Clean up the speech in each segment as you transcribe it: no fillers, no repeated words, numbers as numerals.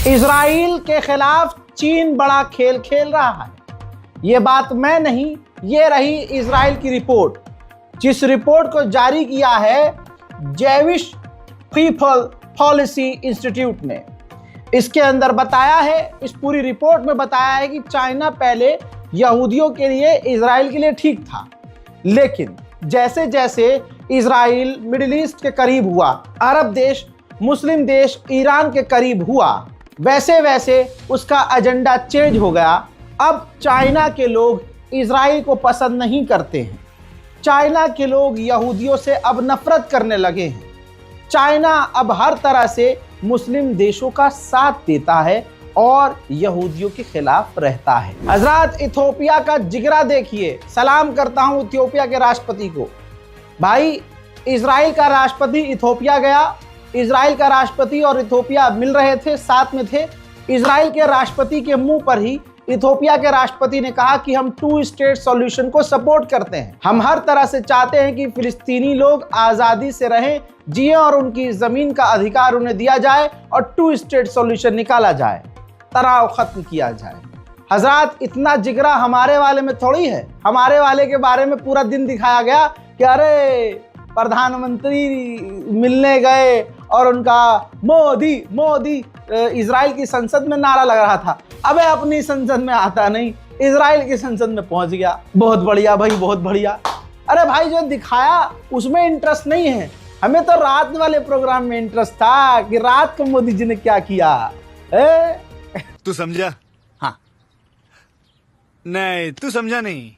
Israel के खिलाफ चीन बड़ा खेल खेल रहा है। ये बात मैं नहीं, ये रही इजराइल की रिपोर्ट, जिस रिपोर्ट को जारी किया है जेविश पीपल पॉलिसी इंस्टीट्यूट ने। इसके अंदर बताया है, इस पूरी रिपोर्ट में बताया है कि चाइना पहले यहूदियों के लिए, इजराइल के लिए ठीक था, लेकिन जैसे जैसे इजराइल मिडिल ईस्ट के करीब हुआ, अरब देश, मुस्लिम देश, ईरान के करीब हुआ, वैसे वैसे उसका एजेंडा चेंज हो गया। अब चाइना के लोग इजराइल को पसंद नहीं करते हैं। चाइना के लोग यहूदियों से अब नफरत करने लगे हैं। चाइना अब हर तरह से मुस्लिम देशों का साथ देता है और यहूदियों के खिलाफ रहता है। हजरत, इथियोपिया का जिगरा देखिए। सलाम करता हूं इथियोपिया के राष्ट्रपति को। भाई, इजराइल का राष्ट्रपति इथियोपिया गया, इजराइल का राष्ट्रपति और इथियोपिया मिल रहे थे, साथ में थे। इजराइल के राष्ट्रपति के मुंह पर ही इथियोपिया के राष्ट्रपति ने कहा कि हम 2 स्टेट सॉल्यूशन को सपोर्ट करते हैं। हम हर तरह से चाहते हैं कि फिलिस्तीनी लोग आज़ादी से रहें, जिए और उनकी ज़मीन का अधिकार उन्हें दिया जाए और 2 स्टेट सॉल्यूशन निकाला जाए, तनाव खत्म किया जाए। हजरत, इतना जिगरा हमारे वाले में थोड़ी है। हमारे वाले के बारे में पूरा दिन दिखाया गया कि अरे प्रधानमंत्री मिलने गए और उनका मोदी मोदी इजराइल की संसद में नारा लग रहा था। अबे अपनी संसद में आता नहीं, इजराइल की संसद में पहुंच गया। बहुत बढ़िया भाई, बहुत बढ़िया। अरे भाई, जो दिखाया उसमें इंटरेस्ट नहीं है। हमें तो रात वाले प्रोग्राम में इंटरेस्ट था कि रात को मोदी जी ने क्या किया। तू समझा? हाँ। नहीं, तू समझा नहीं।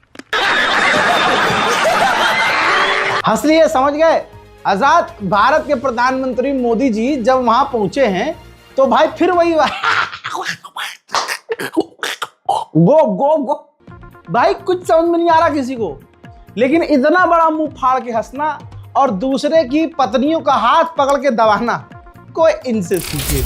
हंस लिए, समझ गए? आजाद भारत के प्रधानमंत्री मोदी जी जब वहां पहुंचे हैं तो भाई फिर वही गो गो गो। भाई कुछ समझ में नहीं आ रहा किसी को, लेकिन इतना बड़ा मुंह फाड़ के हंसना और दूसरे की पत्नियों का हाथ पकड़ के दबाना, कोई इनसे सीखे।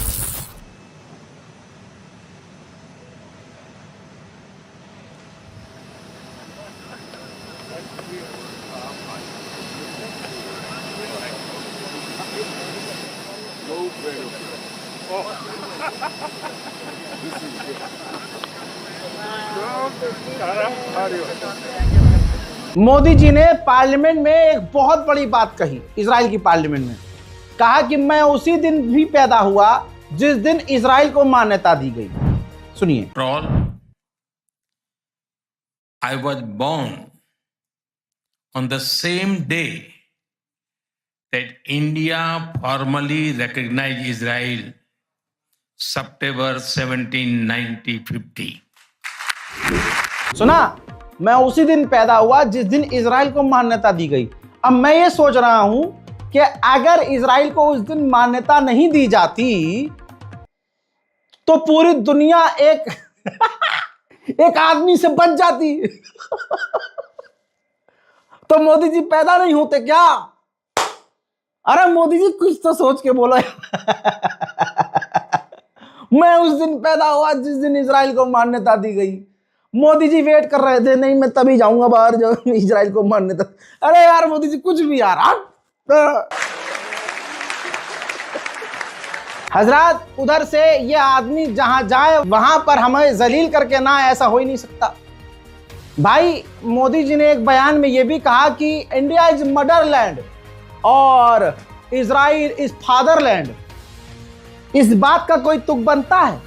मोदी जी ने पार्लियामेंट में एक बहुत बड़ी बात कही। इजराइल की पार्लियामेंट में कहा कि मैं उसी दिन भी पैदा हुआ जिस दिन इजराइल को मान्यता दी गई। सुनिए। I was born on the same day that India formally recognized Israel, September 17, 1950. सुना? मैं उसी दिन पैदा हुआ जिस दिन इजराइल को मान्यता दी गई। अब मैं ये सोच रहा हूं कि अगर इजराइल को उस दिन मान्यता नहीं दी जाती तो पूरी दुनिया एक एक आदमी से बच जाती। तो मोदी जी पैदा नहीं होते क्या? अरे मोदी जी, कुछ तो सोच के बोलो। मैं उस दिन पैदा हुआ जिस दिन इजराइल को मान्यता दी गई। मोदी जी वेट कर रहे थे, नहीं मैं तभी जाऊंगा बाहर जब इजराइल को मान्यता। अरे यार मोदी जी, कुछ भी यार। हजरत, उधर से ये आदमी जहां जाए वहां पर हमें जलील करके ना, ऐसा हो ही नहीं सकता। भाई, मोदी जी ने एक बयान में ये भी कहा कि इंडिया इज मदरलैंड और इजराइल इज फादरलैंड। इस बात का कोई तुक बनता है?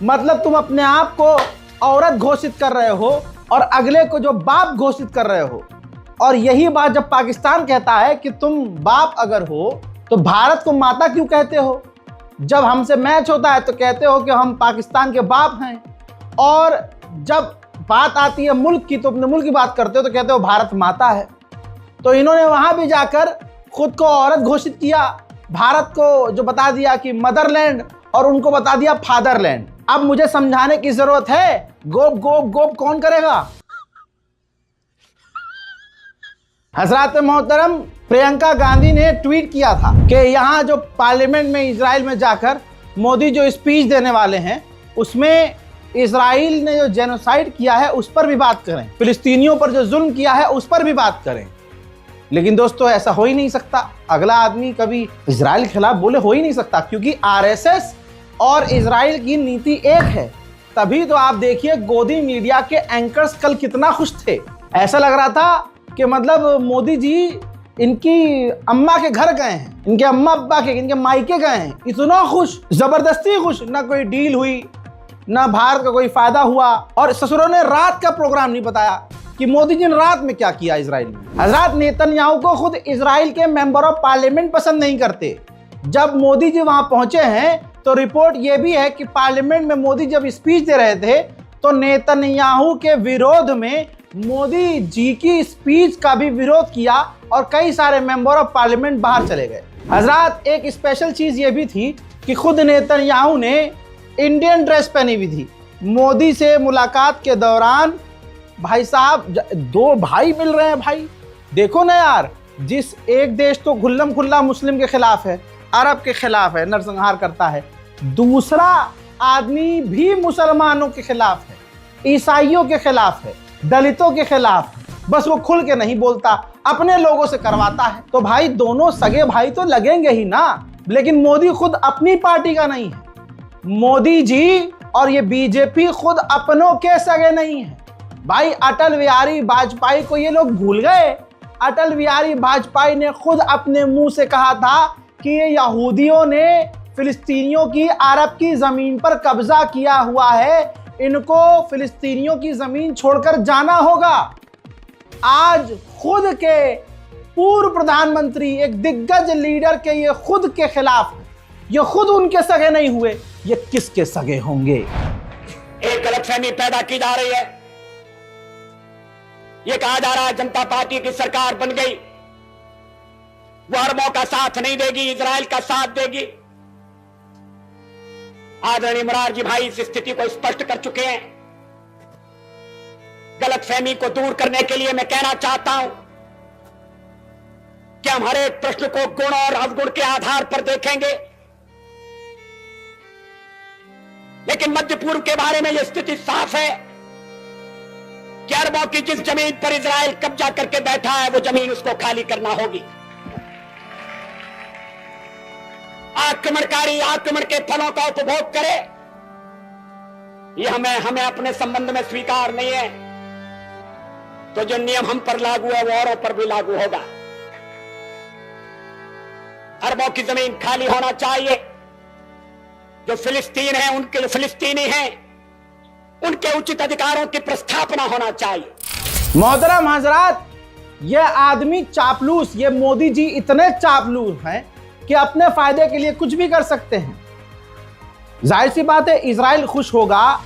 मतलब तुम अपने आप को औरत घोषित कर रहे हो और अगले को जो बाप घोषित कर रहे हो। और यही बात जब पाकिस्तान कहता है कि तुम बाप अगर हो तो भारत को माता क्यों कहते हो? जब हमसे मैच होता है तो कहते हो कि हम पाकिस्तान के बाप हैं, और जब बात आती है मुल्क की तो अपने मुल्क की बात करते हो तो कहते हो भारत माता है। तो इन्होंने वहां भी जाकर खुद को औरत घोषित किया, भारत को जो बता दिया कि मदरलैंड और उनको बता दिया फादरलैंड। अब मुझे समझाने की जरूरत है? गोप गोप गोप कौन करेगा? हजरत मोहतरम प्रियंका गांधी ने ट्वीट किया था कि यहाँ जो पार्लियामेंट में इजराइल में जाकर मोदी जो स्पीच देने वाले हैं उसमें इजराइल ने जो जेनोसाइड किया है उस पर भी बात करें, फिलिस्तीनियों पर जो जुल्म किया है उस पर भी बात करें। लेकिन दोस्तों, ऐसा हो ही नहीं सकता। अगला आदमी कभी इजराइल के खिलाफ बोले हो ही नहीं सकता, क्योंकि आरएसएस और इजराइल की नीति एक है। तभी तो आप देखिए गोदी मीडिया के एंकर्स कल कितना खुश थे। ऐसा लग रहा था कि मतलब मोदी जी इनकी अम्मा के घर गए हैं, इनके अम्मा अब्बा के, इनके मायके गए हैं, इतना खुश, जबरदस्ती खुश। ना कोई डील हुई, ना भारत का कोई फायदा हुआ। और ससुरों ने रात का प्रोग्राम नहीं बताया कि मोदी जी ने रात में क्या किया इजराइल में। हजरत नेतन्याहू को खुद इजराइल के मेंबर ऑफ पार्लियामेंट पसंद नहीं करते। जब मोदी जी वहां पहुंचे हैं तो रिपोर्ट यह भी है कि पार्लियामेंट में मोदी जब स्पीच दे रहे थे तो नेतन्याहू के विरोध में मोदी जी की स्पीच का भी विरोध किया और कई सारे मेंबर ऑफ पार्लियामेंट बाहर चले गए। हजरत एक स्पेशल चीज ये भी थी कि खुद नेतन्याहू ने इंडियन ड्रेस पहनी हुई थी। मोदी से मुलाकात के दौरान भाई साहब दो भाई मिल रहे हैं। भाई देखो ना यार, जिस एक देश तो खुल्लम खुल्ला मुस्लिम के खिलाफ है, अरब के खिलाफ है, नरसंहार करता है, दूसरा आदमी भी मुसलमानों के खिलाफ है, ईसाइयों के खिलाफ है, दलितों के खिलाफ है। बस वो खुल के नहीं बोलता, अपने लोगों से करवाता है। तो भाई दोनों सगे भाई तो लगेंगे ही ना। लेकिन मोदी खुद अपनी पार्टी का नहीं है। मोदी जी और ये बीजेपी खुद अपनों के सगे नहीं है। भाई अटल बिहारी वाजपेयी को ये लोग भूल गए। अटल बिहारी वाजपेयी ने खुद अपने मुंह से कहा था कि ये यहूदियों ने फिलिस्तीनियों की अरब की जमीन पर कब्जा किया हुआ है, इनको फिलिस्तीनियों की जमीन छोड़कर जाना होगा। आज खुद के पूर्व प्रधानमंत्री, एक दिग्गज लीडर के ये खुद के खिलाफ है। ये खुद उनके सगे नहीं हुए, ये किसके सगे होंगे? एक गलतफहमी पैदा की जा रही है। ये कहा जा रहा है जनता पार्टी की सरकार बन गई, वो अरबों का साथ नहीं देगी, इजराइल का साथ देगी। आदरणीय मोरारजी भाई इस स्थिति को स्पष्ट कर चुके हैं। गलतफहमी को दूर करने के लिए मैं कहना चाहता हूं कि हम हर एक प्रश्न को गुण और अवगुण के आधार पर देखेंगे, लेकिन मध्य पूर्व के बारे में यह स्थिति साफ है कि अरबों की जिस जमीन पर इजराइल कब्जा करके बैठा है वो जमीन उसको खाली करना होगी। आक्रमणकारी आक्रमण के फलों का उपभोग करे, यह हमें अपने संबंध में स्वीकार नहीं है। तो जो नियम हम पर लागू है वो औरों पर भी लागू होगा। अरबों की जमीन खाली होना चाहिए। जो फिलिस्तीन है, उनके जो फिलिस्तीनी हैं, उनके उचित अधिकारों की प्रस्थापना होना चाहिए। मोहतरम हजरात, ये आदमी चापलूस, ये मोदी जी इतने चापलूस हैं कि अपने फायदे के लिए कुछ भी कर सकते हैं। जाहिर सी बात है, इजराइल खुश होगा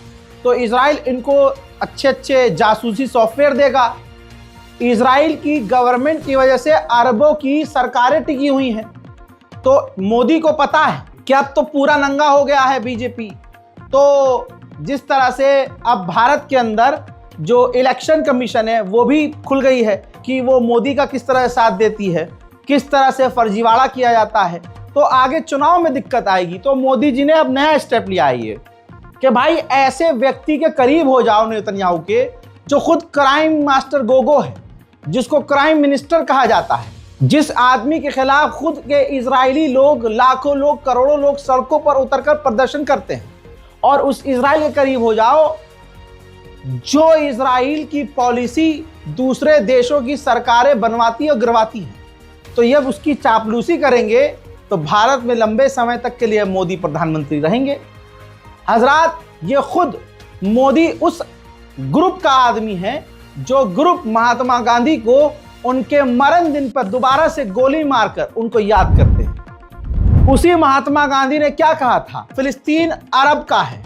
तो इजराइल इनको अच्छे अच्छे जासूसी सॉफ्टवेयर देगा। इजराइल की गवर्नमेंट की वजह से अरबों की सरकारें टिकी हुई हैं। तो मोदी को पता है कि अब तो पूरा नंगा हो गया है बीजेपी। तो जिस तरह से अब भारत के अंदर जो इलेक्शन कमीशन है वो भी खुल गई है कि वो मोदी का किस तरह साथ देती है, किस तरह से फर्जीवाड़ा किया जाता है, तो आगे चुनाव में दिक्कत आएगी। तो मोदी जी ने अब नया स्टेप लिया है ये कि भाई ऐसे व्यक्ति के करीब हो जाओ नेतन्याहू के, जो खुद क्राइम मास्टर गोगो है, जिसको क्राइम मिनिस्टर कहा जाता है, जिस आदमी के खिलाफ खुद के इजरायली लोग, लाखों लोग, करोड़ों लोग सड़कों पर उतरकर प्रदर्शन करते हैं, और उस इजराइल के करीब हो जाओ जो इजराइल की पॉलिसी दूसरे देशों की सरकारें बनवाती और गिरवाती हैं। तो जब उसकी चापलूसी करेंगे तो भारत में लंबे समय तक के लिए मोदी प्रधानमंत्री रहेंगे। हजरात, ये खुद मोदी उस ग्रुप का आदमी है जो ग्रुप महात्मा गांधी को उनके मरण दिन पर दोबारा से गोली मारकर उनको याद करते हैं। उसी महात्मा गांधी ने क्या कहा था? फिलिस्तीन अरब का है,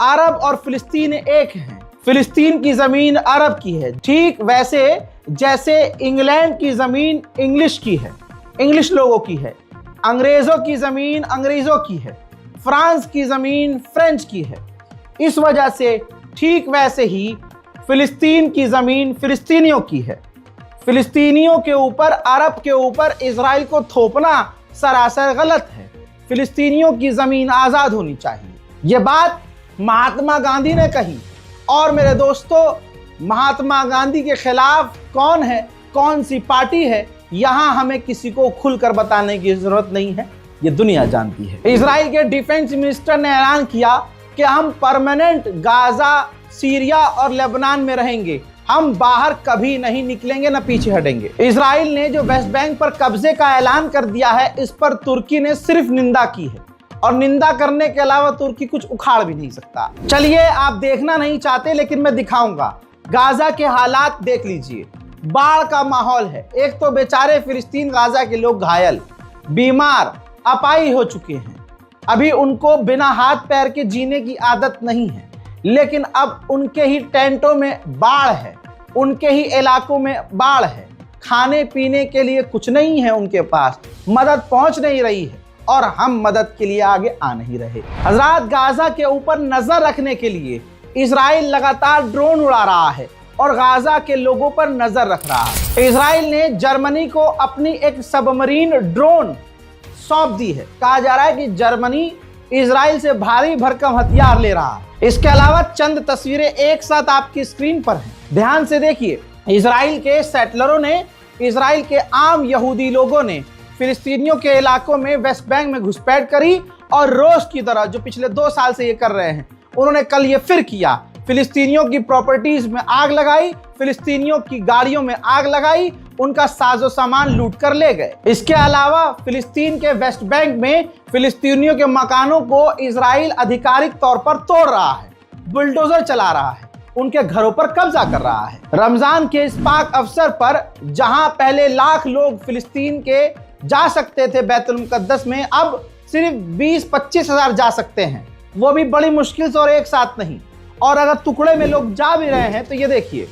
अरब और फिलिस्तीन एक हैं, फिलिस्तीन की जमीन अरब की है। ठीक वैसे जैसे इंग्लैंड की जमीन इंग्लिश की है, इंग्लिश लोगों की है, अंग्रेजों की जमीन अंग्रेजों की है, फ्रांस की जमीन फ्रेंच की है। इस वजह से ठीक वैसे ही फिलिस्तीन की जमीन फिलिस्तीनियों की है। फिलिस्तीनियों के ऊपर, अरब के ऊपर इजराइल को थोपना सरासर गलत है। फिलिस्तीनियों की जमीन आजाद होनी चाहिए। यह बात महात्मा गांधी ने कही। और मेरे दोस्तों, महात्मा गांधी के खिलाफ कौन है, कौन सी पार्टी है, यहां हमें किसी को खुलकर बताने की जरूरत नहीं है। ये दुनिया जानती है। इजराइल के डिफेंस मिनिस्टर ने ऐलान किया कि हम परमानेंट गाजा, सीरिया और लेबनान में रहेंगे, हम बाहर कभी नहीं निकलेंगे, न पीछे हटेंगे। इजराइल ने जो वेस्ट बैंक पर कब्जे का ऐलान कर दिया है, इस पर तुर्की ने सिर्फ निंदा की है, और निंदा करने के अलावा तुर्की कुछ उखाड़ भी नहीं सकता। चलिए, आप देखना नहीं चाहते लेकिन मैं दिखाऊंगा। गाजा के हालात देख लीजिए, बाढ़ का माहौल है। एक तो बेचारे फिलिस्तीन गाजा के लोग घायल, बीमार, अपाई हो चुके हैं। अभी उनको बिना हाथ पैर के जीने की आदत नहीं है, लेकिन अब उनके ही टेंटों में बाढ़ है, उनके ही इलाकों में बाढ़ है। खाने पीने के लिए कुछ नहीं है उनके पास, मदद पहुंच नहीं रही है, और हम मदद के लिए आगे आ नहीं रहे। हजरात, गाजा के ऊपर नजर रखने के लिए इजराइल लगातार ड्रोन उड़ा रहा है और गाजा के लोगों पर नजर रख रहा है। इजराइल ने जर्मनी को अपनी एक सबमरीन ड्रोन सौंप दी है। कहा जा रहा है कि जर्मनी इजराइल से भारी भरकम हथियार ले रहा है। इसके अलावा चंद तस्वीरें एक साथ आपकी स्क्रीन पर हैं, ध्यान से देखिए। इजराइल के सेटलरों ने, इजराइल के आम यहूदी लोगों ने फिलिस्तीनियों के इलाकों में वेस्ट बैंक में घुसपैठ करी, और रोज की तरह जो पिछले 2 साल से ये कर रहे हैं, उन्होंने कल ये फिर किया। फिलिस्तीनियों की प्रॉपर्टीज में आग लगाई, फिलिस्तीनियों की गाड़ियों में आग लगाई, उनका साजो सामान लूट कर ले गए। इसके अलावा फिलिस्तीन के वेस्ट बैंक में फिलिस्तीनियों के मकानों को इजराइल आधिकारिक तौर पर तोड़ रहा है, बुलडोजर चला रहा है, उनके घरों पर कब्जा कर रहा है। रमजान के इस पाक अवसर पर जहां पहले लाख लोग फिलिस्तीन के जा सकते थे बैतुल मुकद्दस में, अब सिर्फ 20-25 हजार जा सकते हैं, वो भी बड़ी मुश्किल से और एक साथ नहीं। और अगर टुकड़े में लोग जा भी रहे हैं तो ये देखिए,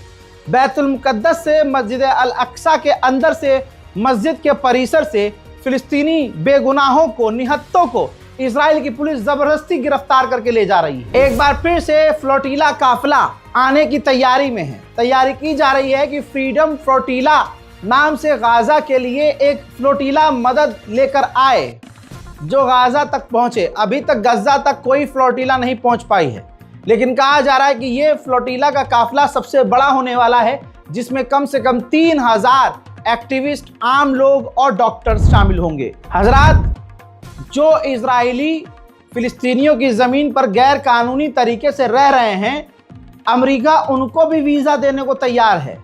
बैतुल मुकद्दस से मस्जिद अल अक्सा के अंदर से, मस्जिद के परिसर से फिलिस्तीनी बेगुनाहों को, निहत्तों को इजराइल की पुलिस जबरदस्ती गिरफ्तार करके ले जा रही है। एक बार फिर से फ्लोटिला काफिला आने की तैयारी में है। तैयारी की जा रही है कि फ्रीडम फ्लोटिला नाम से गाजा के लिए एक फ्लोटिला मदद लेकर आए, जो गाजा तक पहुंचे। अभी तक गजा तक कोई फ्लोटिला नहीं पहुंच पाई है, लेकिन कहा जा रहा है कि ये फ्लोटिला का काफिला सबसे बड़ा होने वाला है, जिसमें कम से कम 3000 एक्टिविस्ट, आम लोग और डॉक्टर्स शामिल होंगे। हजरात, जो इजरायली फिलिस्तीनियों की जमीन पर गैर कानूनी तरीके से रह रहे हैं, अमेरिका उनको भी वीजा देने को तैयार है,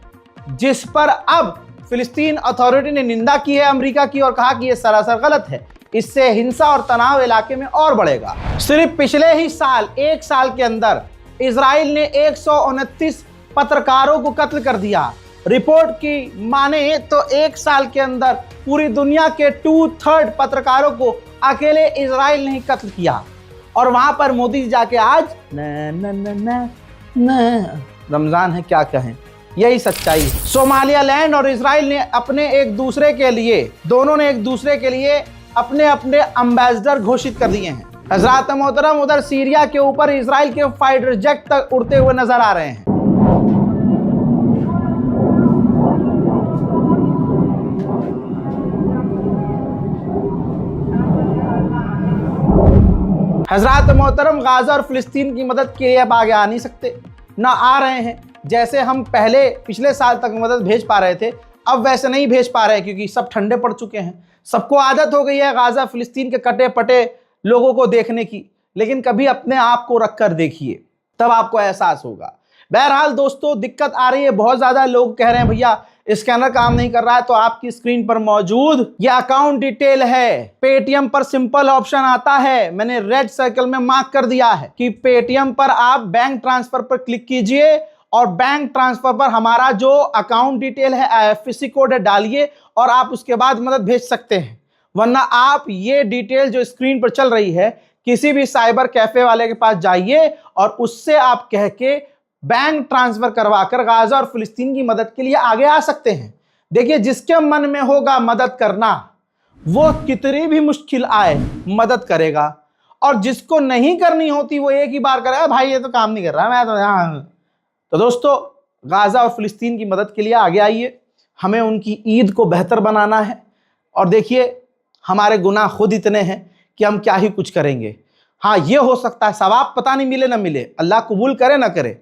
जिस पर अब फिलिस्तीन अथॉरिटी ने निंदा की है अमेरिका की, और कहा कि यह सरासर गलत है। इससे हिंसा और तनाव इलाके में और बढ़ेगा। सिर्फ पिछले ही साल, 1 साल के अंदर इजराइल ने 129 पत्रकारों को कत्ल कर दिया। रिपोर्ट की माने तो 1 साल के अंदर पूरी दुनिया के 2/3 पत्रकारों को अकेले इजराइल ने ही कत्ल किया। और वहां पर मोदी जी जाके आज रमजान है, क्या कहें, यही सच्चाई है। सोमालियालैंड और इजराइल ने अपने एक दूसरे के लिए, दोनों ने एक दूसरे के लिए अपने अपने एम्बेसडर घोषित कर दिए हैं। हजरात मोहतरम, उधर सीरिया के ऊपर इजराइल के फाइटर जेट तक उड़ते हुए नजर आ रहे हैं। हजरात मोहतरम, गाजा और फिलिस्तीन की मदद के लिए अब आगे आ नहीं सकते, ना आ रहे हैं। जैसे हम पहले पिछले साल तक मदद भेज पा रहे थे, अब वैसे नहीं भेज पा रहे हैं, क्योंकि सब ठंडे पड़ चुके हैं। सबको आदत हो गई है गाजा फिलिस्तीन के कटे पटे लोगों को देखने की, लेकिन कभी अपने आप को रखकर देखिए, तब आपको एहसास होगा। बहरहाल दोस्तों, दिक्कत आ रही है बहुत ज्यादा। लोग कह रहे हैं भैया स्कैनर काम नहीं कर रहा है, तो आपकी स्क्रीन पर मौजूद ये अकाउंट डिटेल है। पेटीएम पर सिंपल ऑप्शन आता है, मैंने रेड सर्कल में मार्क कर दिया है कि पेटीएम पर आप बैंक ट्रांसफर पर क्लिक कीजिए, और बैंक ट्रांसफर पर हमारा जो अकाउंट डिटेल है, IFSC कोड है, डालिए, और आप उसके बाद मदद भेज सकते हैं। वरना आप ये डिटेल जो स्क्रीन पर चल रही है, किसी भी साइबर कैफे वाले के पास जाइए और उससे आप कह के बैंक ट्रांसफर करवाकर गाजा और फिलिस्तीन की मदद के लिए आगे आ सकते हैं। देखिए, जिसके मन में होगा मदद करना, वो कितनी भी मुश्किल आए मदद करेगा, और जिसको नहीं करनी होती वो एक ही बार करेगा, भाई ये तो काम नहीं कर रहा, मैं तो यहाँ। तो दोस्तों, गाजा और फिलिस्तीन की मदद के लिए आगे आइए। हमें उनकी ईद को बेहतर बनाना है। और देखिए, हमारे गुनाह खुद इतने हैं कि हम क्या ही कुछ करेंगे। हाँ, ये हो सकता है सवाब पता नहीं मिले ना मिले, अल्लाह कबूल करे ना करे,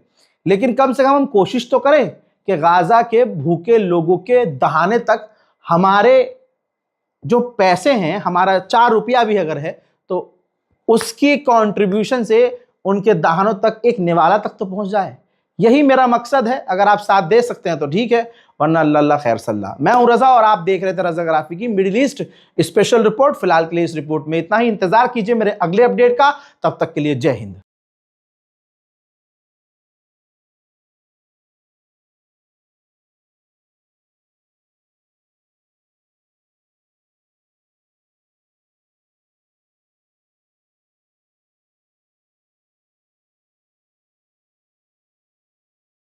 लेकिन कम से कम हम कोशिश तो करें कि गाजा के भूखे लोगों के दहाने तक हमारे जो पैसे हैं, हमारा 4 रुपया भी अगर है तो उसकी कंट्रीब्यूशन से उनके दाहनों तक, एक निवाला तक तो पहुंच जाए। यही मेरा मकसद है। अगर आप साथ दे सकते हैं तो ठीक है, वरना अल्लाह खैर सल्ला। मैं हूं रजा और आप देख रहे थे रजा ग्राफी की मिडिल ईस्ट स्पेशल रिपोर्ट। फिलहाल के लिए इस रिपोर्ट में इतना ही। इंतजार कीजिए मेरे अगले अपडेट का। तब तक के लिए जय हिंद।